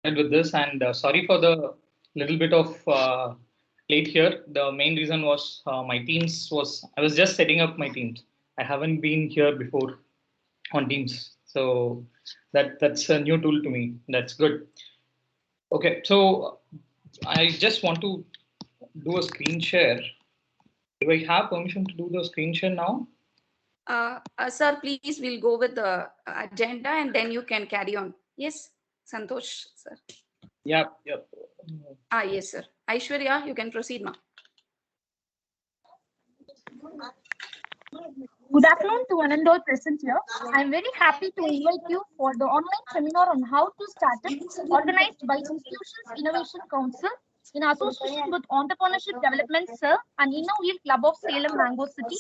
with this, and sorry for the little bit of late here. The main reason was my Teams was I was just setting up my Teams. I haven't been here before on Teams, so that's a new tool to me. That's good. Okay, so I just want to do a screen share. Do I have permission to do the screen share now? Sir, please, we'll go with the agenda and then you can carry on. Yes, Santosh, sir. Yep, yep. Yes, sir. Aishwarya, you can proceed, ma'am. Good afternoon to one and all present here. I am very happy to invite you for the online seminar on how to start up organized by Institutions Innovation Council in association with Entrepreneurship Development Cell and Innovate Club of Salem Mango City.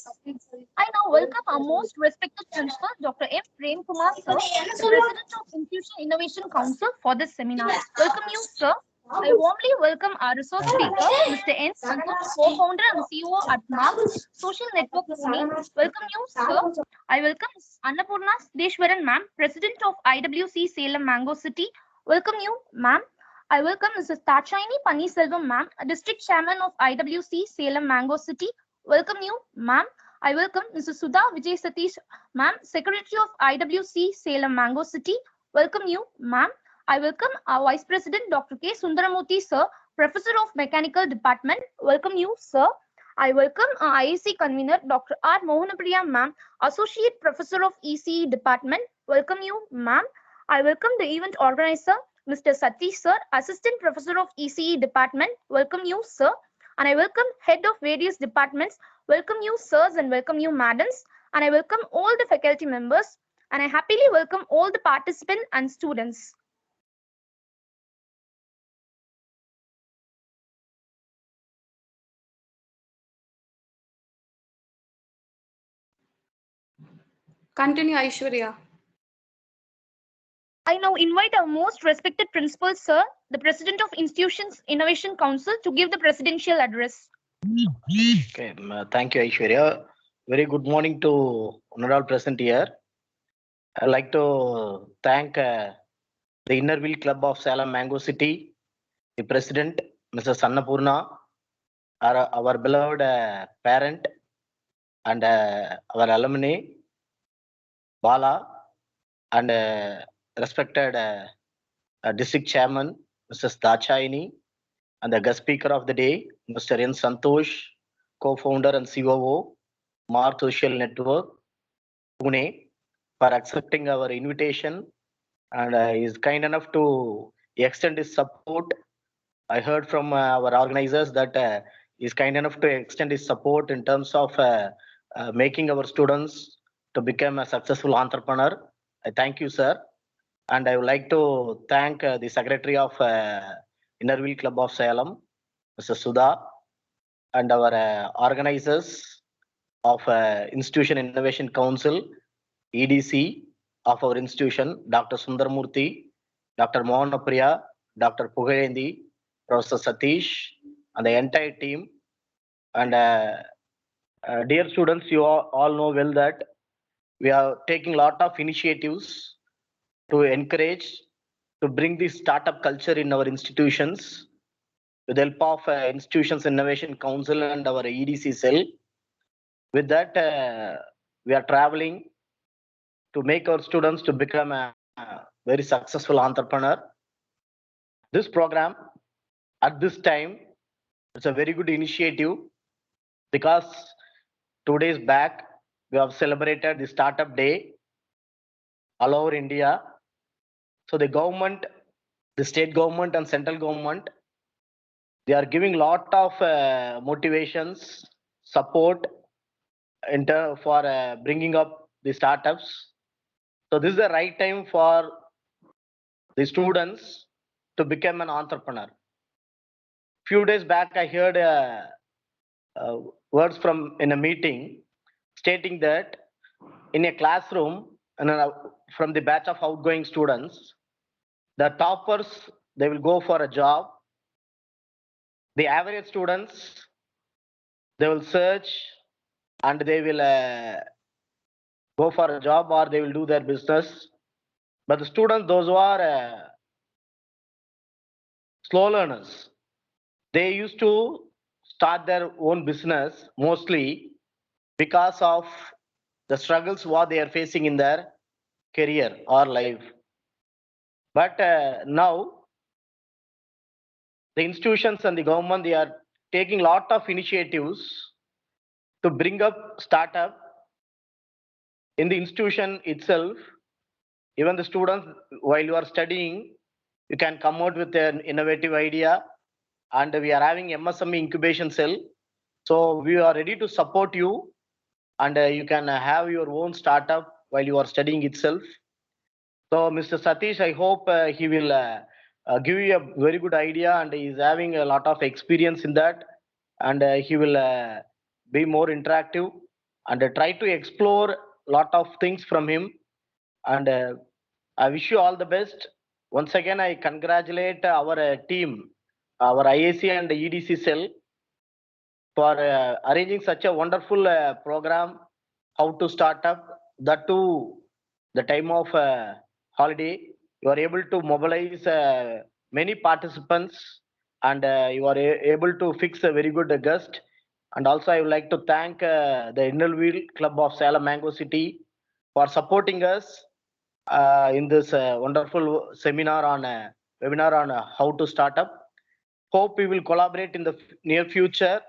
I now welcome our most respected principal, Dr. M. Prem Kumar, sir, the President of Institution Innovation Council for this seminar. Welcome you, sir. I warmly welcome our resource speaker, Mr. N. Santosh, co-founder and CEO at MAP Social Network Pune. Welcome you, sir. I welcome Ms. Annapurna Deshwaran, ma'am, President of IWC Salem Mango City. Welcome you, ma'am. I welcome Mrs. Tachaini Paniselvam, ma'am, a District Chairman of IWC Salem Mango City. Welcome you, ma'am. I welcome Mrs. Sudha Vijay Satish, ma'am, Secretary of IWC Salem Mango City. Welcome you, ma'am. I welcome our Vice President Dr. K. Sundaramurthy, sir, Professor of Mechanical Department. Welcome you, sir. I welcome our IIC convener Dr. R. Mohanapriya, ma'am, Associate Professor of ECE Department. Welcome you, ma'am. I welcome the event organizer, Mr. Satish, sir, Assistant Professor of ECE Department. Welcome you, sir. And I welcome Head of various departments. Welcome you, sirs, and welcome you, madams. And I welcome all the faculty members. And I happily welcome all the participants and students. Continue, Aishwarya. I now invite our most respected principal, sir, the President of Institutions Innovation Council, to give the presidential address. Okay, thank you, Aishwarya. Very good morning to all present here. I'd like to thank the Inner Wheel Club of Salem Mango City, the President, Mrs. Annapurna, our beloved parent, and our alumni, Bala, and respected District Chairman, Mrs. Dachaini, and the guest speaker of the day, Mr. N. Santosh, co-founder and COO, Mark Social Network, Pune, for accepting our invitation and is kind enough to extend his support. I heard from our organizers that he's kind enough to extend his support in terms of making our students to become a successful entrepreneur. I thank you, sir. And I would like to thank the Secretary of Inner Wheel Club of Salem, Mr. Sudha, and our organizers of Institution Innovation Council, EDC, of our institution, Dr. Sundaramurthy, Dr. Mohanapriya, Dr. Pugarendi, Professor Satish, and the entire team. And dear students, you all know well that we are taking a lot of initiatives to encourage, to bring the startup culture in our institutions with the help of Institutions Innovation Council and our EDC cell. With that, we are traveling to make our students to become a very successful entrepreneur. This program at this time, it's a very good initiative because 2 days back, we have celebrated the Startup Day all over India. So the government, the state government and central government, they are giving lot of motivations, support for bringing up the startups. So this is the right time for the students to become an entrepreneur. Few days back, I heard words from in a meeting stating that in a classroom and from the batch of outgoing students, the toppers, they will go for a job. The average students, they will search and they will go for a job or they will do their business. But the students, those who are slow learners. They used to start their own business mostly because of the struggles what they are facing in their career or life. But now the institutions and the government, they are taking lot of initiatives to bring up startup in the institution itself. Even the students, while you are studying, you can come out with an innovative idea, and we are having MSME incubation cell. So we are ready to support you, and you can have your own startup while you are studying itself. So Mr. Satish, I hope he will give you a very good idea, and he is having a lot of experience in that, and he will be more interactive and try to explore a lot of things from him. And I wish you all the best. Once again, I congratulate our team, our IIC and EDC cell, for arranging such a wonderful program, how to start up, that too the time of holiday. You are able to mobilize many participants, and you are able to fix a very good guest. And also I would like to thank the Inner Wheel Club of Salem Mango City for supporting us in this wonderful seminar on webinar on how to start up. Hope we will collaborate in the near future,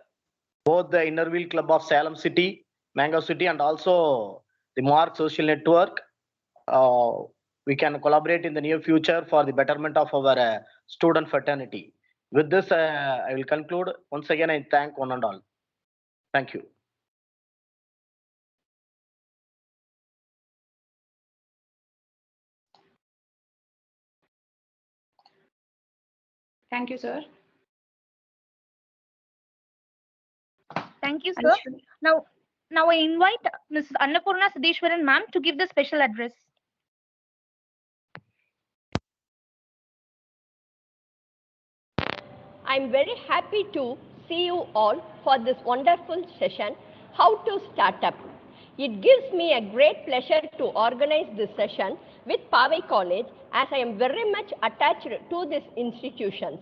both the Inner Wheel Club of Salem City, Mango City, and also the Mark Social Network. We can collaborate in the near future for the betterment of our student fraternity. With this, I will conclude. Once again, I thank one and all. Thank you. Thank you, sir. Thank you, sir. Now I invite Mrs. Annapurna Sadeshwaran ma'am to give the special address. I'm very happy to see you all for this wonderful session, How to Start Up. It gives me a great pleasure to organize this session with Powai College, as I am very much attached to these institutions,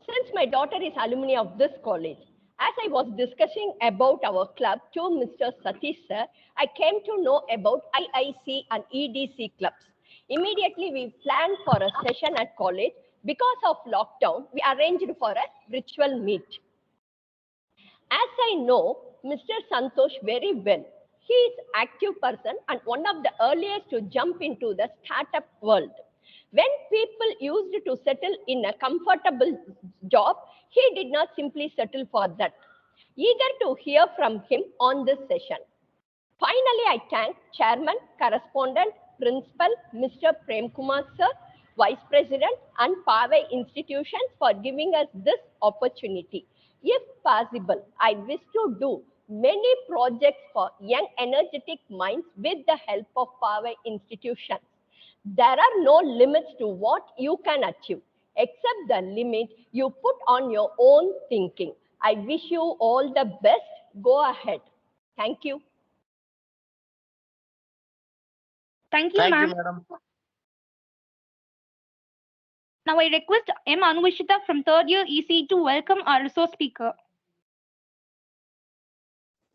since my daughter is alumni of this college. As I was discussing about our club to Mr. Satish sir, I came to know about IIC and EDC clubs. Immediately we planned for a session at college. Because of lockdown, we arranged for a virtual meet. As I know Mr. Santosh very well, he is an active person and one of the earliest to jump into the startup world. When people used to settle in a comfortable job, he did not simply settle for that. Eager to hear from him on this session. Finally, I thank Chairman, Correspondent, Principal, Mr. Prem Kumar Sir, Vice President and Powai institutions for giving us this opportunity. If possible, I wish to do many projects for young energetic minds with the help of Powai institutions. There are no limits to what you can achieve, except the limit you put on your own thinking. I wish you all the best. Go ahead. Thank you. Thank you, Thank you, ma'am. madam. Now I request M. Anuvishita from third year EC to welcome our resource speaker.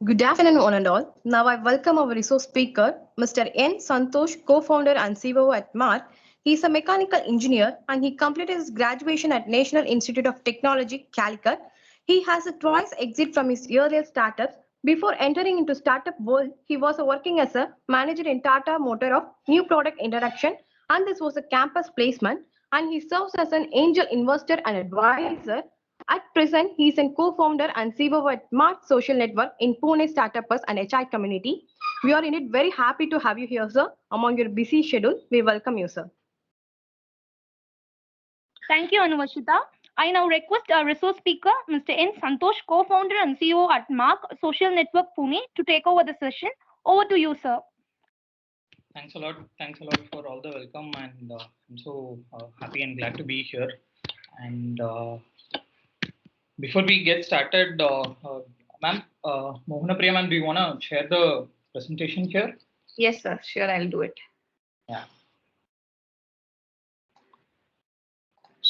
Good afternoon, one and all. Now I welcome our resource speaker, Mr. N. Santosh, co-founder and CEO at MART. He is a mechanical engineer and he completed his graduation at National Institute of Technology, Calicut. He has a twice exit from his earlier startups. Before entering into startup world, he was working as a manager in Tata Motor of new product introduction, and this was a campus placement. And he serves as an angel investor and advisor. At present, he is a co-founder and CEO at Mart Social Network in Pune Startuppers and HI community. We are indeed very happy to have you here, sir. Among your busy schedule, we welcome you, sir. Thank you, Anuvishita. I now request our resource speaker, Mr. N. Santosh, co-founder and CEO at Mark Social Network Pune, to take over the session. Over to you, sir. Thanks a lot. Thanks a lot for all the welcome, and I'm so happy and glad to be here. And before we get started, ma'am, Mohanapriya ma'am, do you want to share the presentation here? Yes, sir. Sure, I'll do it. Yeah.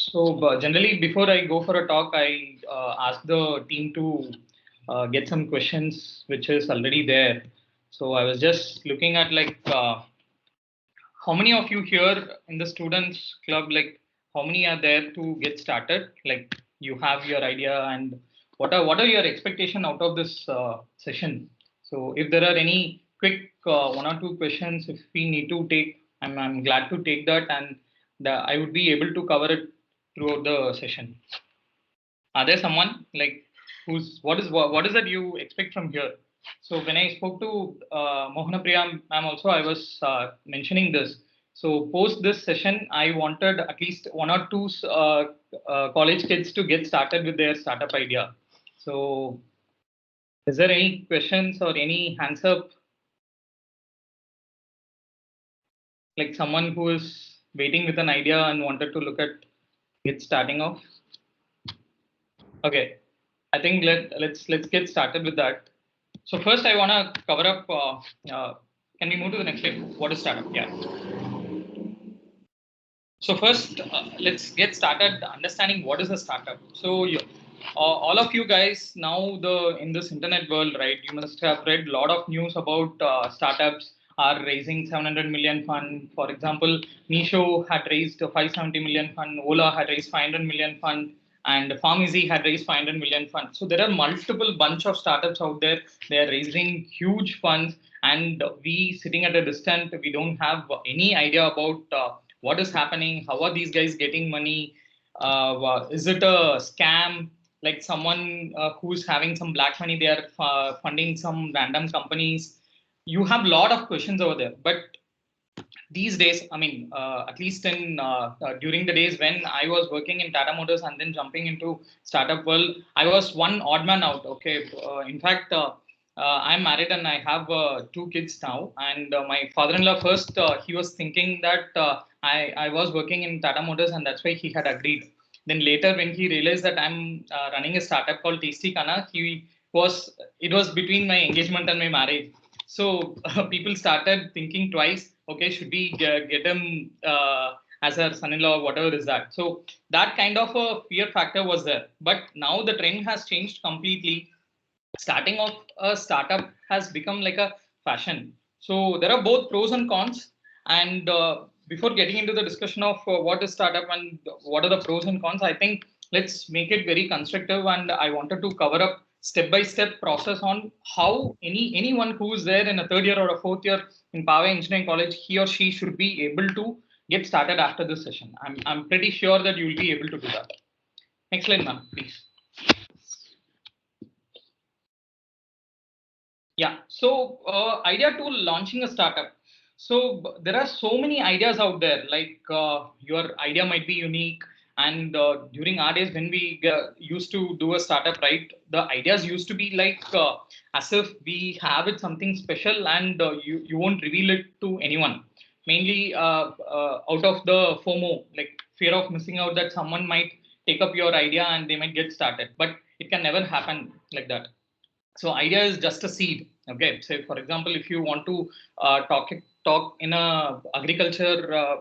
So generally, before I go for a talk, I ask the team to get some questions, which is already there. So I was just looking at like how many of you here in the students club, like how many are there to get started? Like you have your idea, and what are your expectation out of this session? So if there are any quick one or two questions, if we need to take, I'm glad to take that, and I would be able to cover it throughout the session. Are there someone like what is that you expect from here? So when I spoke to Mohanapriya ma'am also, I was mentioning this. So post this session, I wanted at least one or two college kids to get started with their startup idea. So is there any questions or any hands up? Like someone who is waiting with an idea and wanted to look at it starting off? Okay, I think let's get started with that. So first, I want to cover up. Can we move to the next slide? What is startup? Yeah. So first, let's get started understanding what is a startup. So all of you guys now in this internet world, right? You must have read a lot of news about startups are raising 700 million fund. For example, Meesho had raised a 570 million fund. Ola had raised 500 million fund. And PharmEasy had raised 500 million funds. So there are multiple bunch of startups out there. They are raising huge funds, and we sitting at a distance, we don't have any idea about what is happening. How are these guys getting money? Is it a scam? Like someone who's having some black money, they are funding some random companies. You have a lot of questions over there, but these days, I mean, at least in during the days when I was working in Tata Motors and then jumping into startup world, I was one odd man out. Okay, in fact, I'm married and I have two kids now. And my father-in-law first, he was thinking that I was working in Tata Motors and that's why he had agreed. Then later, when he realized that I'm running a startup called Tasty Kana, it was between my engagement and my marriage. So people started thinking twice. Okay, should we get him as our son-in-law or whatever is that? So that kind of a fear factor was there. But now the trend has changed completely. Starting off a startup has become like a fashion. So there are both pros and cons. And before getting into the discussion of what is startup and what are the pros and cons, I think let's make it very constructive. And I wanted to cover up step-by-step process on how anyone who is there in a third year or a fourth year in Power Engineering College, he or she should be able to get started after this session. I'm pretty sure that you will be able to do that. Next slide, ma'am, please. Yeah, so idea to launching a startup. So there are so many ideas out there, like your idea might be unique. And during our days when we used to do a startup, right, the ideas used to be like as if we have it something special and you won't reveal it to anyone. Mainly out of the FOMO, like fear of missing out that someone might take up your idea and they might get started. But it can never happen like that. So idea is just a seed. Okay, say for example, if you want to talk in a agriculture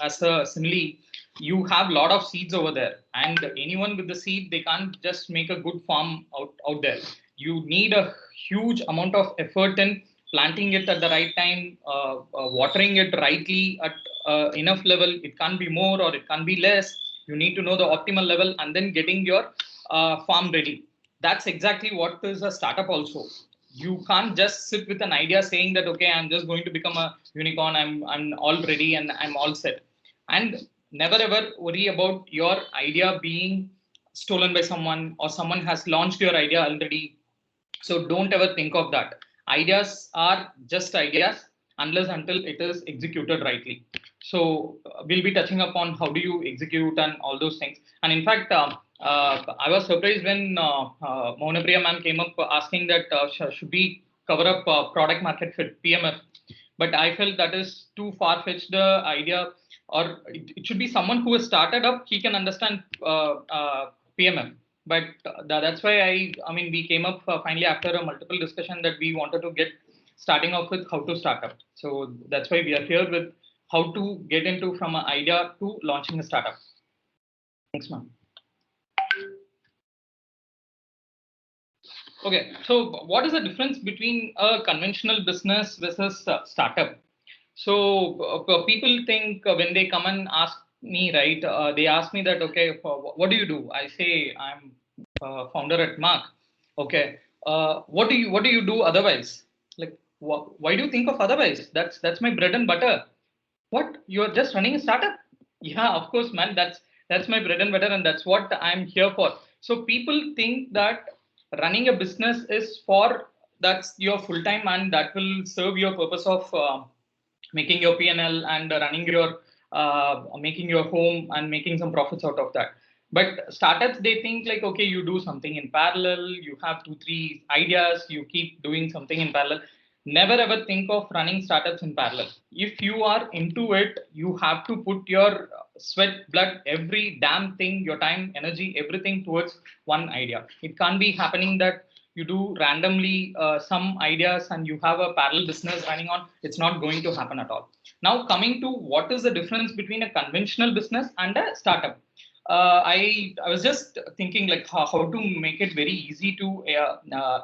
as a simile, you have a lot of seeds over there, and anyone with the seed, they can't just make a good farm out there. You need a huge amount of effort in planting it at the right time, watering it rightly at enough level. It can't be more or it can't be less. You need to know the optimal level and then getting your farm ready. That's exactly what is a startup also. You can't just sit with an idea saying that, okay, I'm just going to become a unicorn. I'm all ready and I'm all set. And never ever worry about your idea being stolen by someone or someone has launched your idea already. So don't ever think of that. Ideas are just ideas unless until it is executed rightly. So we'll be touching upon how do you execute and all those things. And in fact, I was surprised when Monapriya ma'am came up asking that should we cover up product market fit PMF. But I felt that is too far-fetched idea, or it should be someone who has started up. He can understand PMF. But that's why I mean, we came up finally after a multiple discussion that we wanted to get starting off with how to start up. So that's why we are here with how to get into from an idea to launching a startup. Thanks, ma'am. Okay, so what is the difference between a conventional business versus startup? So people think when they come and ask me, right, they ask me that, okay, what do you do? I say I'm founder at Mark. Okay, what do you do otherwise? Like, why do you think of otherwise? That's my bread and butter. What, you're just running a startup? Yeah, of course, man. That's my bread and butter, and that's what I'm here for. So people think that running a business is for, that's your full time, and that will serve your purpose of making your P&L and running your making your home and making some profits out of that. But startups, they think like, okay, you do something in parallel, you have 2-3 ideas, you keep doing something in parallel. Never ever think of running startups in parallel. If you are into it, you have to put your sweat, blood, every damn thing, your time, energy, everything towards one idea. It can't be happening that you do randomly some ideas and you have a parallel business running on. It's not going to happen at all. Now, coming to what is the difference between a conventional business and a startup. I was just thinking like how to make it very easy to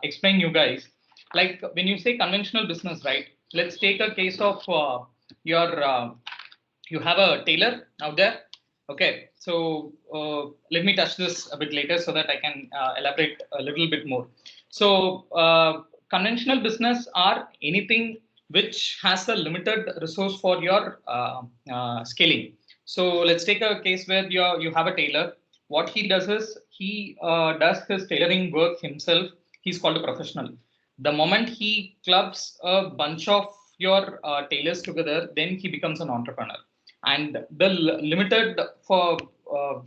explain you guys. Like when you say conventional business, right? Let's take a case of you have a tailor out there. Okay, so let me touch this a bit later so that I can elaborate a little bit more. So conventional business are anything which has a limited resource for your scaling. So let's take a case where you have a tailor. What he does is he does his tailoring work himself. He's called a professional. The moment he clubs a bunch of your tailors together, then he becomes an entrepreneur. And the limited for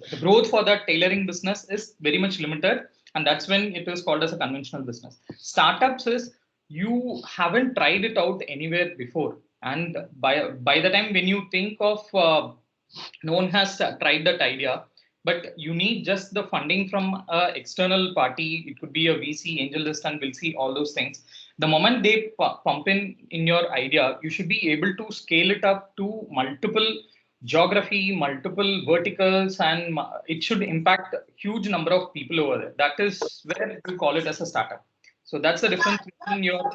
the growth for that tailoring business is very much limited, and that's when it is called as a conventional business. Startups is you haven't tried it out anywhere before, and by the time when you think of no one has tried that idea, but you need just the funding from an external party. It could be a VC, AngelList, and we'll see all those things. The moment they pump in your idea, you should be able to scale it up to multiple geography, multiple verticals, and it should impact a huge number of people over there. That is where we call it as a startup. So that's the difference between your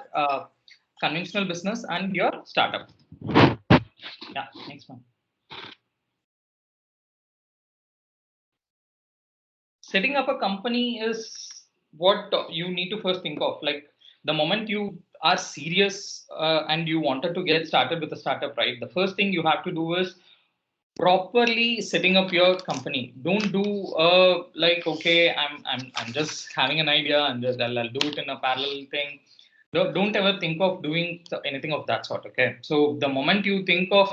conventional business and your startup. Yeah, next one. Setting up a company is what you need to first think of. Like the moment you are serious and you wanted to get started with a startup, right? The first thing you have to do is properly setting up your company. Don't do like, okay, I'm just having an idea and just I'll do it in a parallel thing. Don't ever think of doing anything of that sort. Okay, so the moment you think of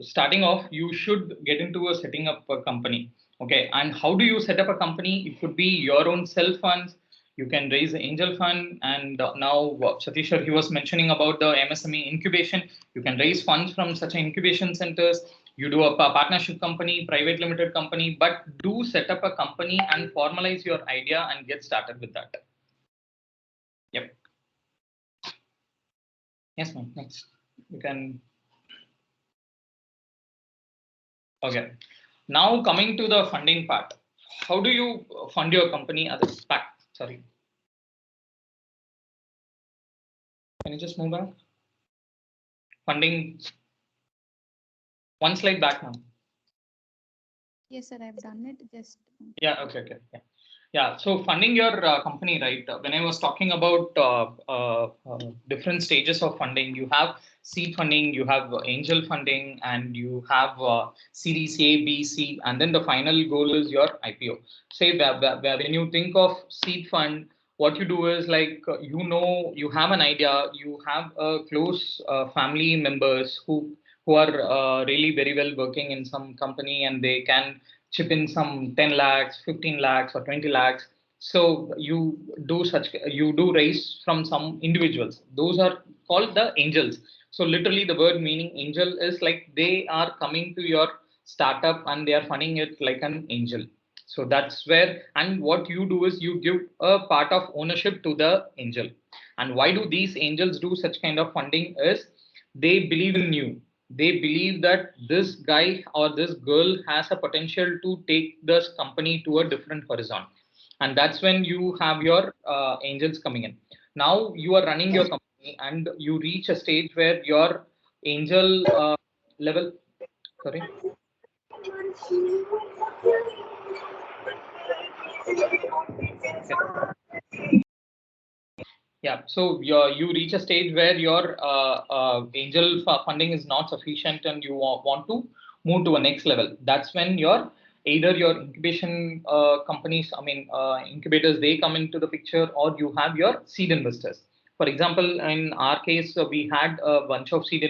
starting off, you should get into a setting up a company. Okay, and how do you set up a company? It could be your own self funds. You can raise an angel fund, and now Satish, he was mentioning about the MSME incubation. You can raise funds from such incubation centers. You do a partnership company, private limited company, but do set up a company and formalize your idea and get started with that. Yep. Yes, ma'am. Next, you can. Okay. Now coming to the funding part. How do you fund your company at this pack? Sorry. Can you just move back? Funding. One slide back now. Yes, sir, I've done it. Just. Yeah. Okay. Okay. Yeah. Yeah. So funding your company, right? When I was talking about different stages of funding, you have seed funding, you have angel funding, and you have Series A, B, C, and then the final goal is your IPO. Say when you think of seed fund, what you do is like you have an idea, you have a close family members who are really very well working in some company, and they can chip in some 10 lakhs, 15 lakhs, or 20 lakhs. So you do raise from some individuals. Those are called the angels. So literally the word meaning angel is like they are coming to your startup and they are funding it like an angel. So that's where, and what you do is you give a part of ownership to the angel. And why do these angels do such kind of funding is they believe in you. they believe that this guy or this girl has a potential to take this company to a different horizon. And that's when you have your angels coming in. Now you are running your company and you reach a stage where your angel level, sorry. Yeah, so you reach a stage where your angel funding is not sufficient and you want to move to a next level. That's when either your incubation companies, incubators, they come into the picture, or you have your seed investors. For example, in our case, we had a bunch of seed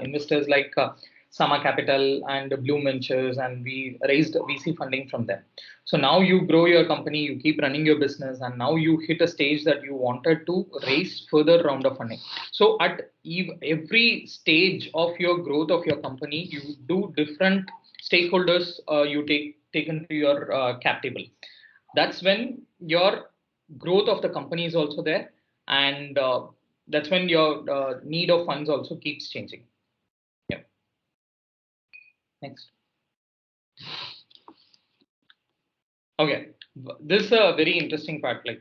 investors like Sama Capital and Bloom Ventures, and we raised VC funding from them. So now you grow your company, you keep running your business, and now you hit a stage that you wanted to raise further round of funding. So at every stage of your growth of your company, you do different stakeholders you take into your cap table. That's when your growth of the company is also there, and that's when your need of funds also keeps changing. Yeah. Next. Okay, this is a very interesting part. Like,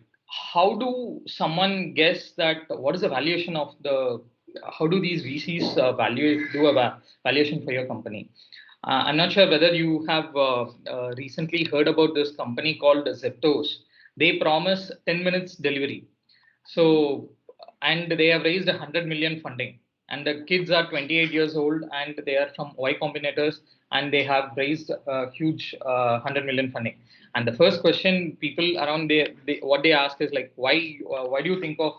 how do someone guess that what is the valuation of how do these VCs do a valuation for your company? I'm not sure whether you have recently heard about this company called Zeptos. They promise 10 minutes delivery. So, and they have raised 100 million funding. And the kids are 28 years old and they are from Y Combinators, and they have raised a huge 100 million funding. And the first question people around what they ask is like, why do you think of,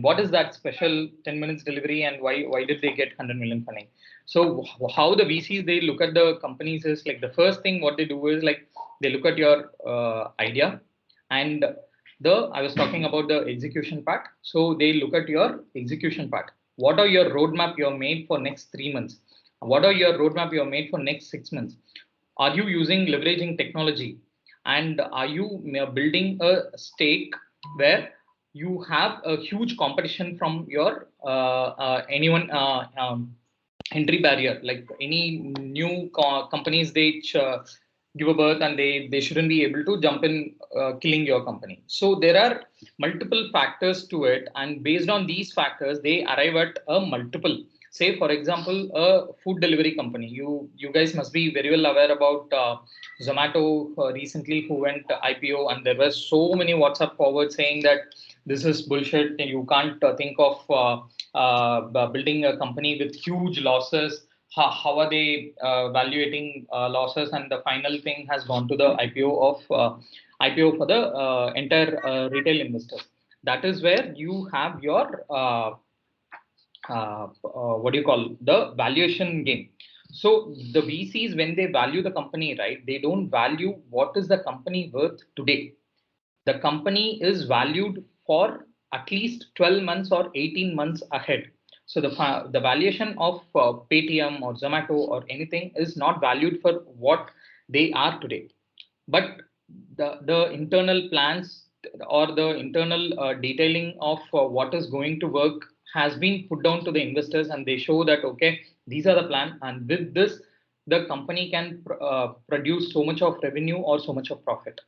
what is that special 10 minutes delivery, and why did they get 100 million funding? So how the VCs, they look at the companies is like, the first thing what they do is like, they look at your idea, and I was talking about the execution part. So they look at your execution part. What are your roadmap you have made for next 3 months? What are your roadmap you have made for next 6 months? Are you leveraging technology? And are you building a stake where you have a huge competition from your anyone entry barrier, like any new companies, they give a birth and they shouldn't be able to jump in killing your company. So there are multiple factors to it, and based on these factors they arrive at a multiple. Say for example, a food delivery company, you guys must be very well aware about Zomato recently, who went IPO, and there were so many WhatsApp forwards saying that this is bullshit and you can't think of building a company with huge losses. How are they valuating losses? And the final thing has gone to the IPO for the entire retail investors. That is where you have your what do you call the valuation game. So the VCs, when they value the company, right, they don't value what is the company worth today. The company is valued for at least 12 months or 18 months ahead. So the valuation of Paytm or Zomato or anything is not valued for what they are today, but the internal plans or the internal detailing of what is going to work has been put down to the investors, and they show that okay, these are the plan, and with this the company can produce so much of revenue or so much of profit.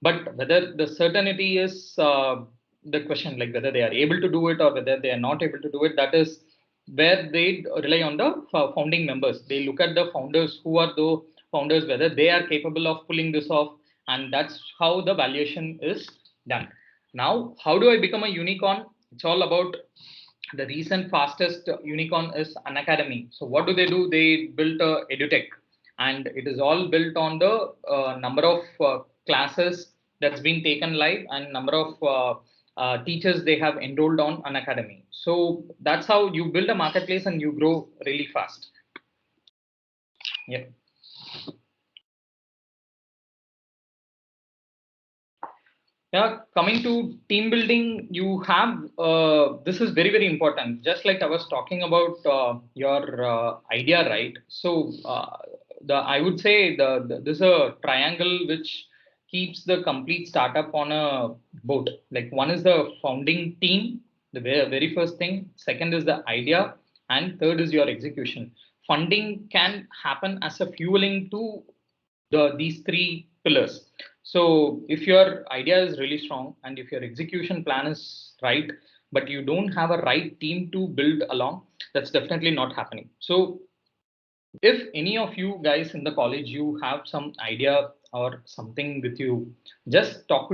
But whether the certainty is the question, like whether they are able to do it or whether they are not able to do it, that is where they rely on the founding members. They look at the founders, who are the founders, whether they are capable of pulling this off, and that's how the valuation is done. Now, how do I become a unicorn? It's all about the recent fastest unicorn is Unacademy. So what do? They built a edutech, and it is all built on the number of classes that's been taken live and number of teachers they have enrolled on Unacademy. So that's how you build a marketplace and you grow really fast. Yeah. Yeah, coming to team building, you have this is very, very important. Just like I was talking about your idea, right? So I would say this is a triangle which keeps the complete startup on a boat. Like, one is the founding team, the very first thing. Second is the idea, and third is your execution. Funding can happen as a fueling to these three pillars. So if your idea is really strong and if your execution plan is right, but you don't have a right team to build along, that's definitely not happening. So if any of you guys in the college, you have some idea or something with you, just talk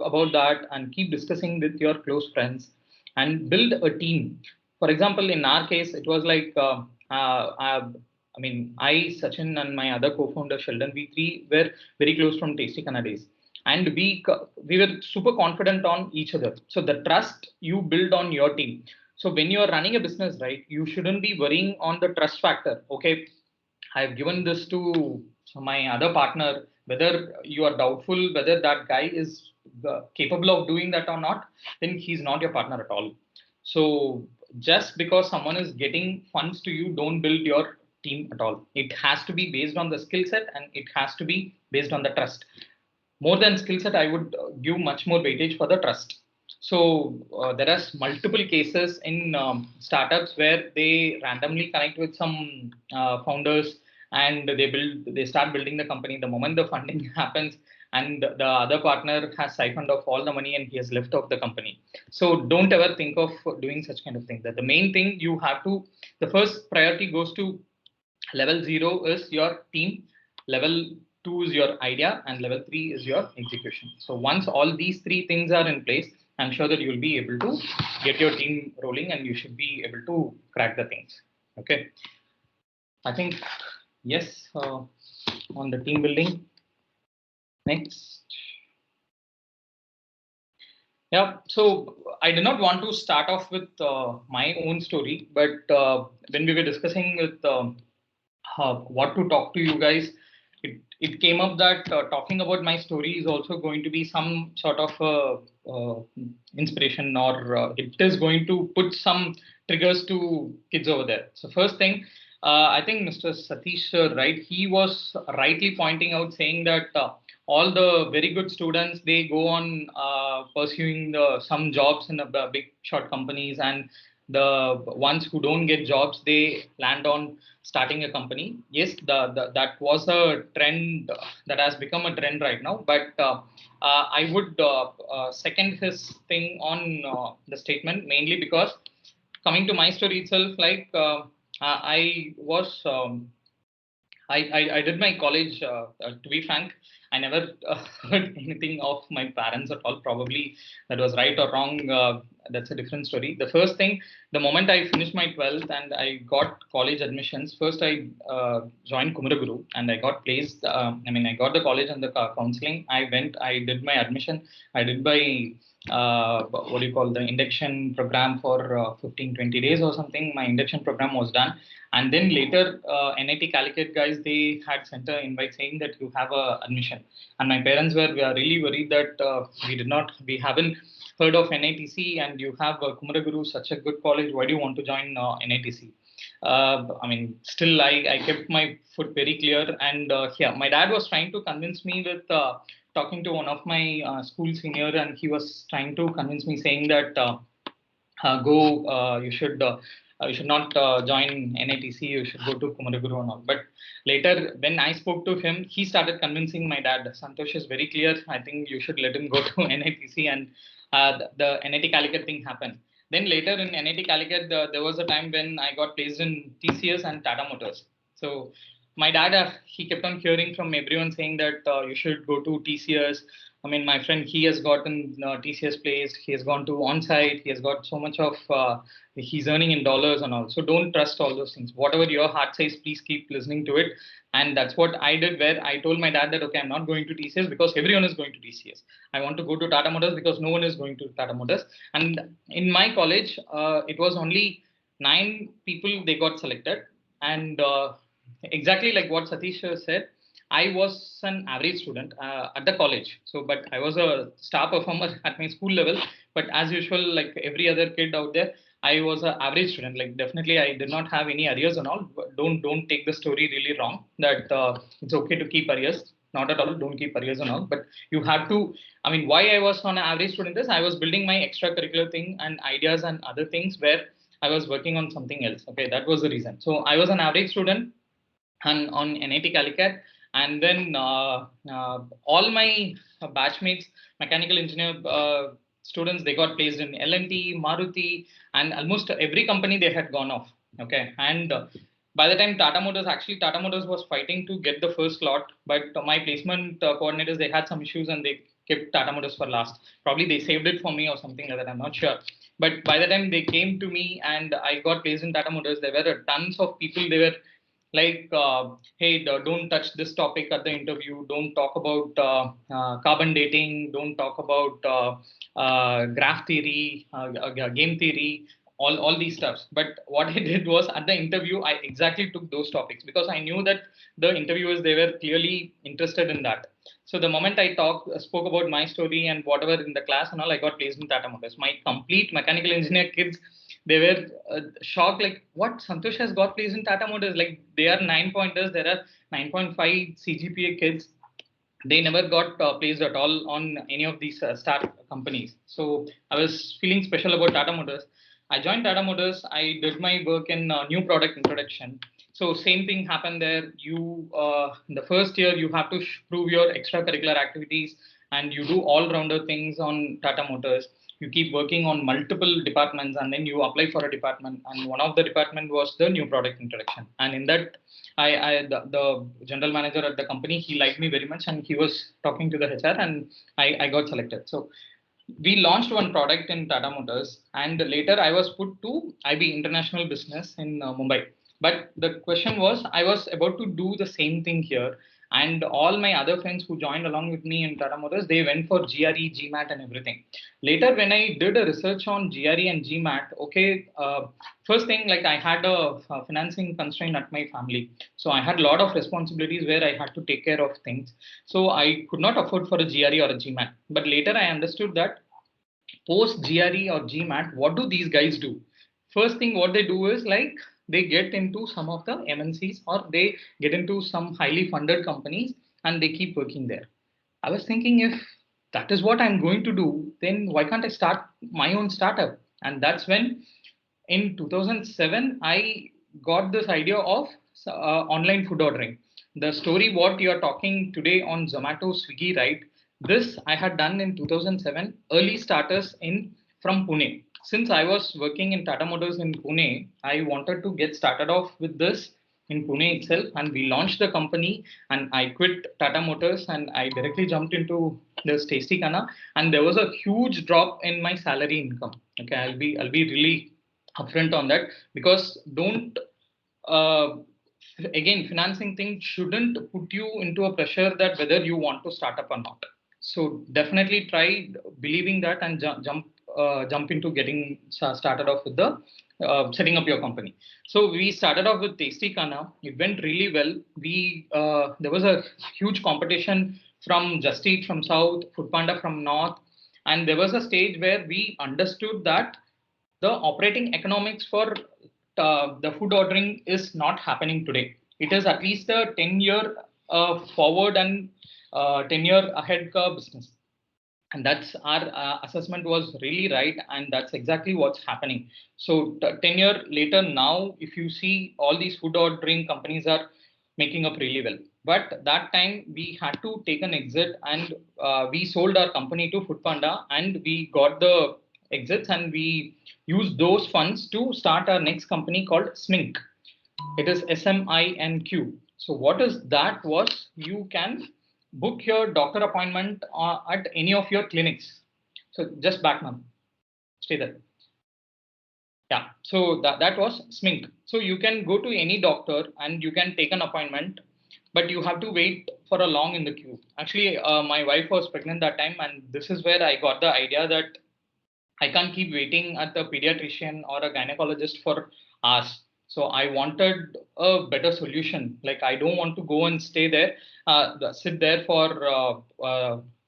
about that and keep discussing with your close friends and build a team. For example, in our case, it was like I, Sachin, and my other co-founder Sheldon, we three were very close from Tasty Canna days, and we were super confident on each other. So the trust you build on your team. So when you're running a business, right, you shouldn't be worrying on the trust factor. Okay, I've given this to my other partner, whether you are doubtful whether that guy is capable of doing that or not, then he's not your partner at all. So just because someone is getting funds to you, don't build your team at all. It has to be based on the skill set and it has to be based on the trust. More than skill set, I would give much more weightage for the trust. So there are multiple cases in startups where they randomly connect with some founders and they start building the company. The moment the funding happens and the other partner has siphoned off all the money and he has left off the company. So don't ever think of doing such kind of thing. That the main thing you have to, the first priority goes to level 0 is your team, level 2 is your idea, and level 3 is your execution. So once all these three things are in place, I'm sure that you'll be able to get your team rolling and you should be able to crack the things. Okay. I think, yes, on the team building. Next. Yeah, so I did not want to start off with my own story, but when we were discussing with what to talk to you guys, it came up that talking about my story is also going to be some sort of inspiration, or it is going to put some triggers to kids over there. So first thing, I think Mr. Satish, right, he was rightly pointing out saying that all the very good students, they go on pursuing some jobs in the big short companies, and the ones who don't get jobs, they land on starting a company. Yes, that was a trend that has become a trend right now. But I would second his thing on the statement, mainly because coming to my story itself, like I was I did my college. To be frank, I never heard anything of my parents at all. Probably that was right or wrong. That's a different story. The first thing, the moment I finished my 12th and I got college admissions, first I joined Kumaraguru and I got placed. I got the college and the counseling. I went, I did my admission. I did my what do you call the induction program for 15-20 days or something. My induction program was done, and then later NIT Calicut guys, they had sent an invite saying that you have a admission, and my parents were really worried that we haven't heard of NITC, and you have Kumaraguru, such a good college. Why do you want to join NITC? Still I kept my foot very clear, and my dad was trying to convince me with talking to one of my school senior, and he was trying to convince me saying that you should not join NITC, you should go to Kumaraguru and all. But later, when I spoke to him, he started convincing my dad. Santosh is very clear. I think you should let him go to NITC, and the NIT Calicut thing happened. Then later in NIT Calicut, there was a time when I got placed in TCS and Tata Motors. So my dad, he kept on hearing from everyone saying that you should go to TCS. My friend, he has gotten TCS placed. He has gone to on-site. He has got so much of, he's earning in dollars and all. So don't trust all those things. Whatever your heart says, please keep listening to it. And that's what I did, where I told my dad that, okay, I'm not going to TCS because everyone is going to TCS. I want to go to Tata Motors because no one is going to Tata Motors. And in my college, it was only 9 people they got selected. And exactly like what Satish said, I was an average student at the college. So, but I was a star performer at my school level. But as usual, like every other kid out there, I was an average student. Like definitely, I did not have any arrears and all. Don't take the story really wrong. That it's okay to keep arrears. Not at all. Don't keep arrears and all. But you have to. Why I was on an average student is I was building my extracurricular thing and ideas and other things where I was working on something else. Okay, that was the reason. So I was an average student and on NIT Calicut, and then all my batchmates, mechanical engineer students, they got placed in L&T, Maruti, and almost every company they had gone off. Okay, and by the time Tata Motors was fighting to get the first slot, but my placement coordinators, they had some issues and they kept Tata Motors for last. Probably they saved it for me or something like that, I'm not sure. But by the time they came to me and I got placed in Tata Motors, there were tons of people, they were like, hey, don't touch this topic at the interview. Don't talk about carbon dating. Don't talk about graph theory, game theory, all these stuffs. But what I did was at the interview, I exactly took those topics because I knew that the interviewers, they were clearly interested in that. So the moment I spoke about my story and whatever in the class and all, I got placed in Tata Motors. My complete mechanical engineer kids, they were shocked, like, what, Santosh has got placed in Tata Motors? Like, they are 9-pointers, there are 9.5 CGPA kids. They never got placed at all on any of these start companies. So I was feeling special about Tata Motors. I joined Tata Motors. I did my work in new product introduction. So same thing happened there. You, in the first year, you have to prove your extracurricular activities and you do all-rounder things on Tata Motors. You keep working on multiple departments and then you apply for a department. And one of the department was the new product introduction. And in that, the general manager at the company, he liked me very much and he was talking to the HR and I got selected. So we launched one product in Tata Motors and later I was put to IB International Business in Mumbai. But the question was, I was about to do the same thing here. And all my other friends who joined along with me in Tata Motors, they went for GRE, GMAT and everything. Later, when I did a research on GRE and GMAT, okay, first thing, like I had a financing constraint at my family. So I had a lot of responsibilities where I had to take care of things. So I could not afford for a GRE or a GMAT. But later I understood that post GRE or GMAT, what do these guys do? First thing what they do is like they get into some of the MNCs or they get into some highly funded companies and they keep working there. I was thinking, if that is what I'm going to do, then why can't I start my own startup? And that's when in 2007, I got this idea of online food ordering. The story what you are talking today on Zomato, Swiggy, right? This I had done in 2007, early starters from Pune. Since I was working in Tata Motors in Pune, I wanted to get started off with this in Pune itself, and we launched the company. And I quit Tata Motors and I directly jumped into this Tasty Kana, and there was a huge drop in my salary income. Okay, I'll be really upfront on that because don't again, financing thing shouldn't put you into a pressure that whether you want to start up or not. So definitely try believing that and jump into getting started off with the setting up your company. So we started off with Tasty Kana. It went really well. We there was a huge competition from Just Eat from South, Foodpanda from North, and there was a stage where we understood that the operating economics for the food ordering is not happening today. It is at least a 10-year forward and 10-year ahead business. And that's our assessment was really right. And that's exactly what's happening. So 10 years later now, if you see all these food ordering companies are making up really well. But that time we had to take an exit and we sold our company to Foodpanda and we got the exits and we used those funds to start our next company called Smink. It is SMINQ. So what is that was you can book your doctor appointment at any of your clinics. So just back now, stay there. Yeah, so that was Smink. So you can go to any doctor and you can take an appointment, but you have to wait for a long in the queue. Actually, my wife was pregnant that time, and this is where I got the idea that I can't keep waiting at the pediatrician or a gynecologist for hours. So I wanted a better solution. Like I don't want to go and stay there, sit there for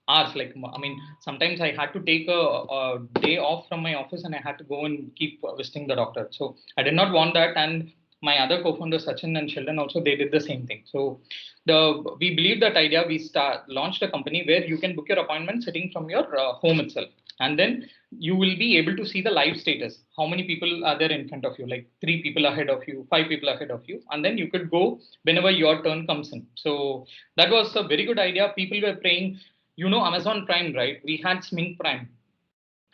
hours. Like, I mean, sometimes I had to take a day off from my office and I had to go and keep visiting the doctor. So I did not want that. And my other co-founders, Sachin and Sheldon, also, they did the same thing. So we believe that idea, we launched a company where you can book your appointment sitting from your home itself. And then you will be able to see the live status. How many people are there in front of you? Like 3 people ahead of you, 5 people ahead of you. And then you could go whenever your turn comes in. So that was a very good idea. People were praying, Amazon Prime, right? We had Smink Prime.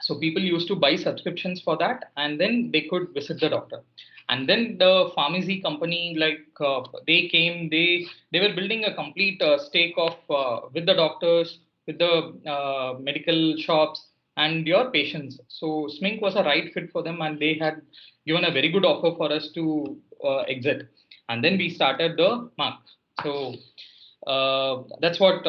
So people used to buy subscriptions for that, and then they could visit the doctor. And then the pharmacy company, they came, they were building a complete stake of with the doctors, with the medical shops, and your patients. So Smink was a right fit for them, and they had given a very good offer for us to exit. And then we started the Mark. So that's what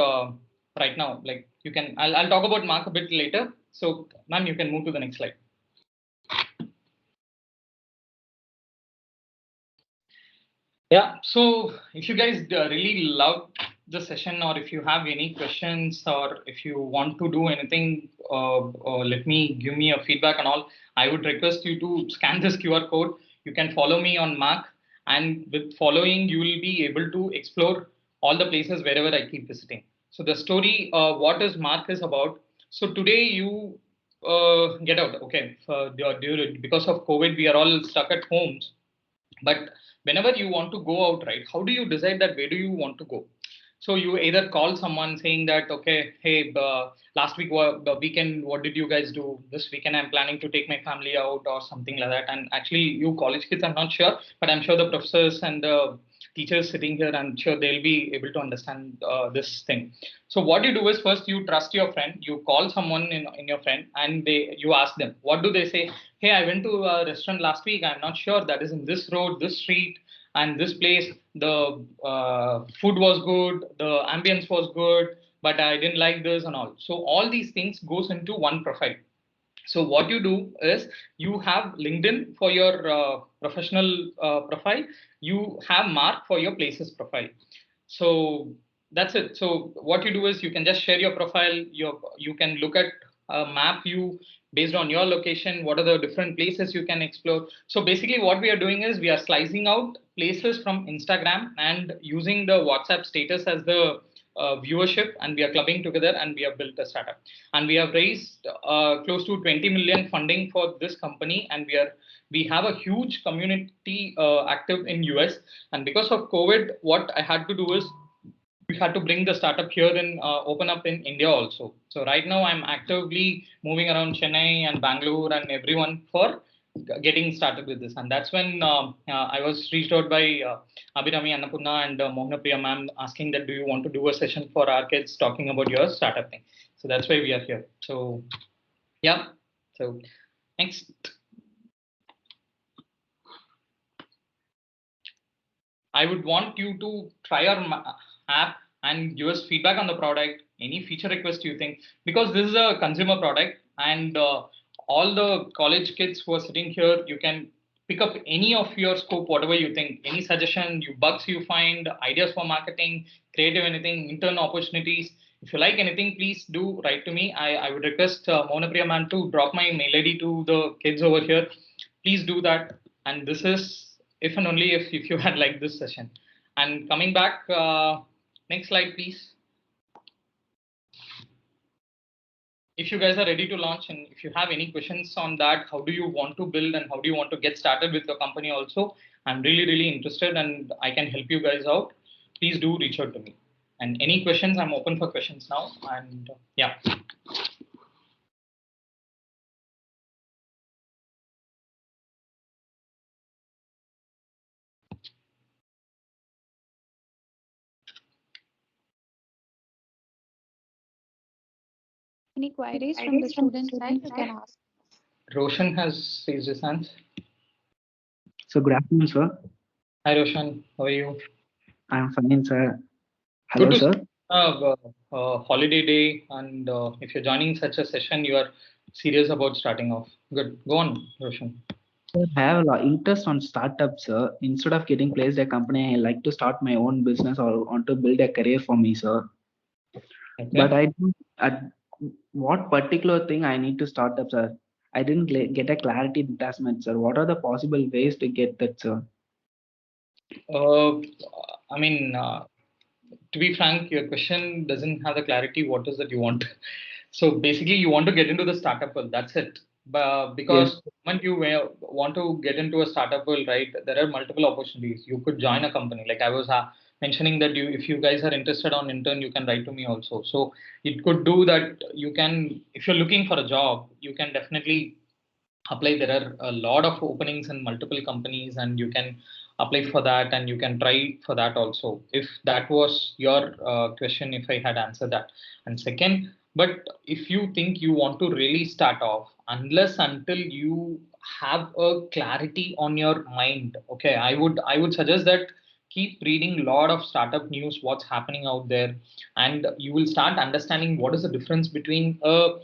right now. Like you can, I'll talk about Mark a bit later. So, ma'am, you can move to the next slide. Yeah, so if you guys really love the session, or if you have any questions, or if you want to do anything, give me a feedback and all, I would request you to scan this QR code. You can follow me on Mark, and with following, you will be able to explore all the places wherever I keep visiting. So the story, what is Mark is about. So today you get out, okay, because of COVID, we are all stuck at homes. But whenever you want to go out, right, how do you decide that where do you want to go? So you either call someone saying that, okay, hey, last week, the weekend, what did you guys do? This weekend, I'm planning to take my family out or something like that. And actually, you college kids, I'm not sure, but I'm sure the professors and the teachers sitting here, I'm sure they'll be able to understand this thing. So what you do is first you trust your friend, you call someone in your friend, and you ask them, what do they say? Hey, I went to a restaurant last week. I'm not sure that is in this road, this street, and this place. The food was good, the ambience was good, but I didn't like this and all. So all these things goes into one profile. So what you do is you have LinkedIn for your professional profile. You have Mark for your places profile. So that's it. So what you do is you can just share your profile. You can look at a map view based on your location. What are the different places you can explore? So basically what we are doing is we are slicing out places from Instagram and using the WhatsApp status as the viewership, and we are clubbing together, and we have built a startup, and we have raised close to 20 million funding for this company, and we have a huge community active in US. And because of COVID, what I had to do is we had to bring the startup here and open up in India also. So right now I'm actively moving around Chennai and Bangalore and everyone for getting started with this. And that's when I was reached out by Abhirami Annapurna and Mohana ma'am asking that, do you want to do a session for our kids talking about your startup thing? So that's why we are here. So yeah, so next. I would want you to try our app and give us feedback on the product, any feature request you think, because this is a consumer product, and all the college kids who are sitting here, you can pick up any of your scope, whatever you think, any suggestion, bugs you find, ideas for marketing, creative anything, intern opportunities. If you like anything, please do write to me. I would request Monapriya ma'am to drop my mail ID to the kids over here. Please do that. And this is if and only if you had liked this session. And coming back, next slide, please. If you guys are ready to launch, and if you have any questions on that, how do you want to build and how do you want to get started with your company also, I'm really, really interested and I can help you guys out. Please do reach out to me. And any questions, I'm open for questions now. And yeah. Any queries from the student side, you can ask. Roshan has raised his hand. So good afternoon, sir. Hi, Roshan. How are you? I'm fine, sir. Hello, Good to sir. Holiday day, and if you're joining such a session, you are serious about starting off. Good. Go on, Roshan. Sir, I have a lot interest on startups, sir. Instead of getting placed a company, I like to start my own business or want to build a career for me, sir. Okay. But I don't at what particular thing I need to start up, sir. I didn't get a clarity in that much, sir. What are the possible ways to get that, sir? I mean, to be frank, your question doesn't have the clarity. What is that you want? So basically, you want to get into the startup world. That's it. Because when you want to get into a startup world, right, there are multiple opportunities. You could join a company. Like I was mentioning that if you guys are interested on intern, you can write to me also. So it could do that. You can, if you're looking for a job, you can definitely apply. There are a lot of openings in multiple companies, and you can apply for that, and you can try for that also. If that was your question, if I had answered that. And second, but if you think you want to really start off, unless until you have a clarity on your mind, okay, I would suggest that keep reading a lot of startup news, what's happening out there, and you will start understanding what is the difference between a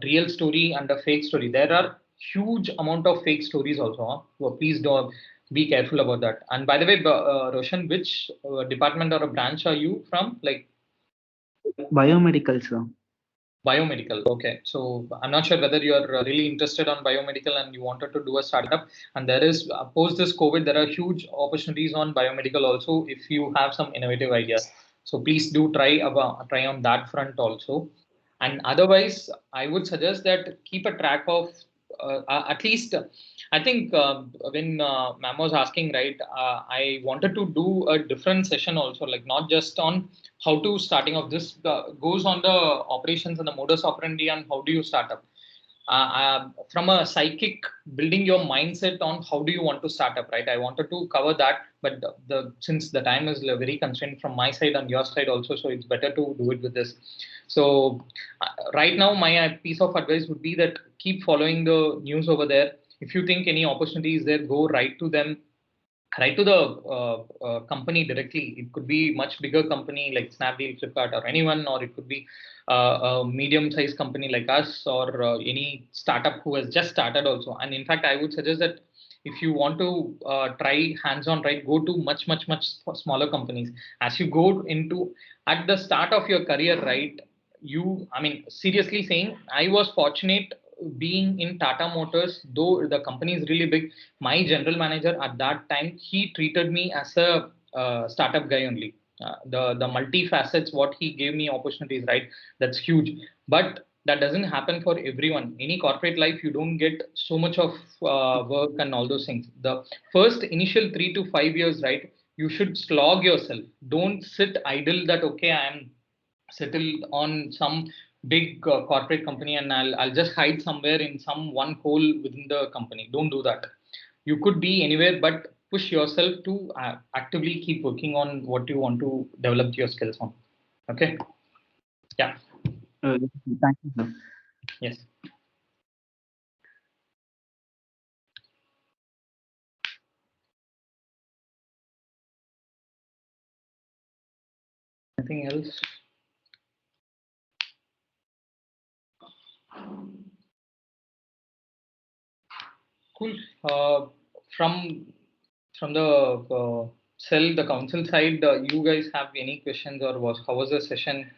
real story and a fake story. There are huge amount of fake stories also. So please don't be careful about that. And by the way, Roshan, which department or a branch are you from? Like Biomedical, sir. biomedical. Okay. So I'm not sure whether you're really interested on biomedical and you wanted to do a startup. And there is, post this COVID, there are huge opportunities on biomedical also if you have some innovative ideas. So please do try on that front also. And otherwise, I would suggest that keep a track of at least. I think when Ma'am was asking, right, I wanted to do a different session also, like not just on how to starting off. This goes on the operations and the modus operandi and how do you start up. From a psychic, building your mindset on how do you want to start up, right? I wanted to cover that, but since the time is very constrained from my side and your side also, so it's better to do it with this. So right now, my piece of advice would be that keep following the news over there. If you think any opportunity is there, go right to them, right to the company directly. It could be much bigger company like Snapdeal, Flipkart, or anyone, or it could be a medium-sized company like us, or any startup who has just started also. And in fact, I would suggest that if you want to try hands-on, right, go to much smaller companies. As you go into at the start of your career, right, I mean, seriously saying, I was fortunate being in Tata Motors, though the company is really big. My general manager at that time, he treated me as a startup guy only. The multi-facets, what he gave me opportunities, right? That's huge. But that doesn't happen for everyone. Any corporate life, you don't get so much of work and all those things. The first initial 3 to 5 years, right? You should slog yourself. Don't sit idle that, okay, I am settled on some big corporate company and I'll just hide somewhere in some one hole within the company. Don't do that. You could be anywhere, but push yourself to actively keep working on what you want to develop your skills on. Okay. Yeah. Thank you, sir. Yes. Anything else? Cool. From the cell, the council side, you guys have any questions, or how was the session?